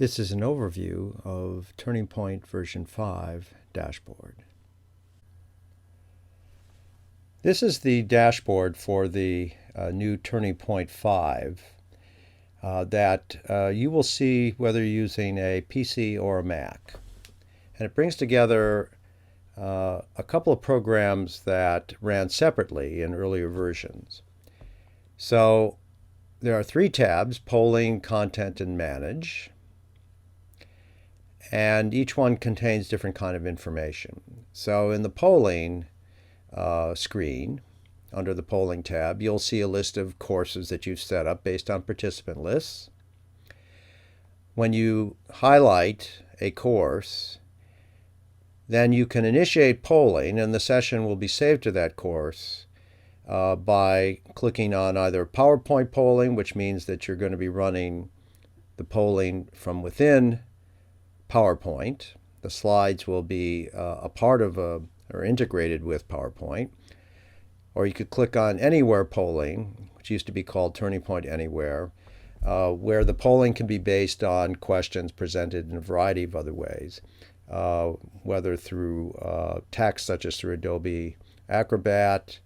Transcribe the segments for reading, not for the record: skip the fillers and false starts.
This is an overview of TurningPoint version 5 dashboard. This is the dashboard for the new TurningPoint 5 that you will see whether you're using a PC or a Mac. And it brings together a couple of programs that ran separately in earlier versions. So there are three tabs: Polling, Content, and Manage. And each one contains different kind of information. So in the polling screen, under the polling tab, you'll see a list of courses that you've set up based on participant lists. When you highlight a course, then you can initiate polling, and the session will be saved to that course by clicking on either PowerPoint polling, which means that you're going to be running the polling from within PowerPoint. The slides will be a part of or integrated with PowerPoint. Or you could click on Anywhere Polling, which used to be called TurningPoint Anywhere, where the polling can be based on questions presented in a variety of other ways, whether through text, such as through Adobe Acrobat.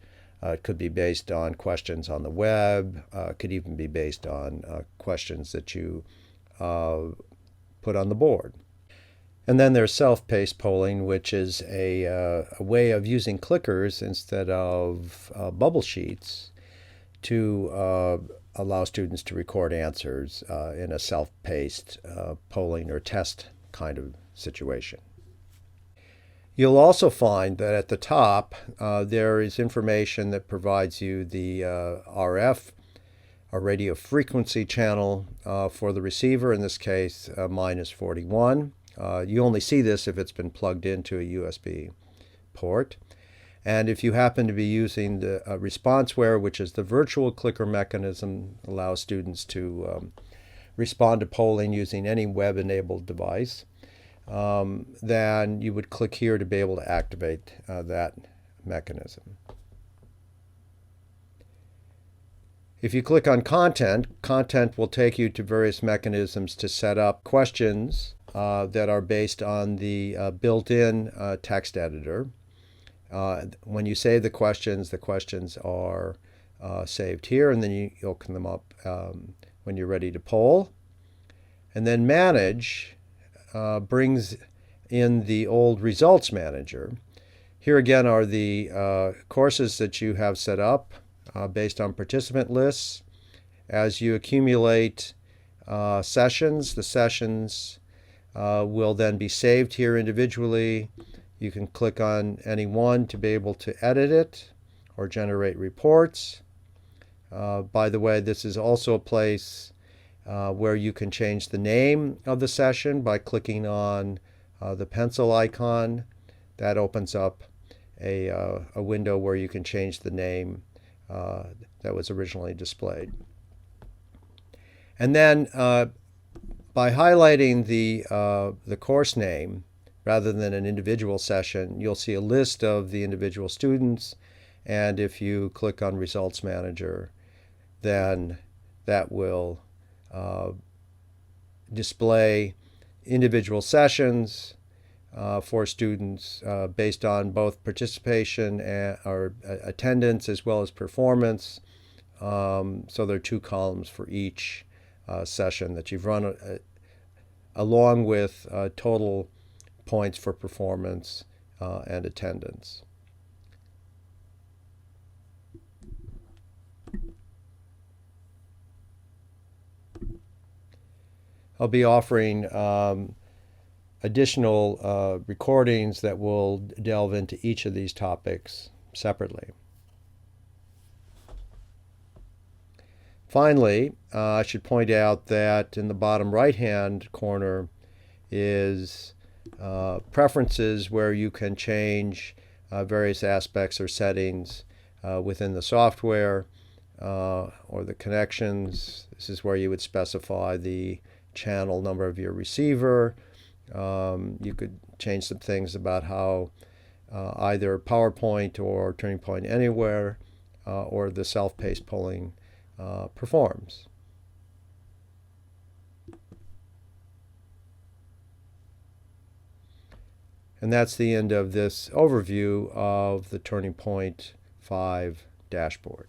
It could be based on questions on the web. It could even be based on questions that you put on the board. And then there's self-paced polling, which is a way of using clickers instead of bubble sheets to allow students to record answers in a self-paced polling or test kind of situation. You'll also find that at the top there is information that provides you the RF, a radio frequency channel for the receiver. In this case, mine is 41. You only see this if it's been plugged into a USB port. And if you happen to be using the ResponseWare, which is the virtual clicker mechanism, allows students to respond to polling using any web-enabled device, then you would click here to be able to activate that mechanism. If you click on Content, Content will take you to various mechanisms to set up questions that are based on the built-in text editor. When you save the questions are saved here, and then you open them up when you're ready to poll. And then Manage brings in the old Results Manager. Here again are the courses that you have set up based on participant lists. As you accumulate sessions, the sessions will then be saved here individually. You can click on any one to be able to edit it or generate reports. By the way, this is also a place where you can change the name of the session by clicking on the pencil icon. That opens up a window where you can change the name that was originally displayed. And then by highlighting the course name rather than an individual session, you'll see a list of the individual students. And if you click on Results Manager, then that will display individual sessions for students based on both participation or attendance as well as performance. So there are two columns for each session that you've run, along with total points for performance and attendance. I'll be offering additional recordings that will delve into each of these topics separately. Finally, I should point out that in the bottom right-hand corner is preferences, where you can change various aspects or settings within the software or the connections. This is where you would specify the channel number of your receiver. You could change some things about how either PowerPoint or TurningPoint Anywhere or the self-paced polling performs. And that's the end of this overview of the TurningPoint 5 dashboard.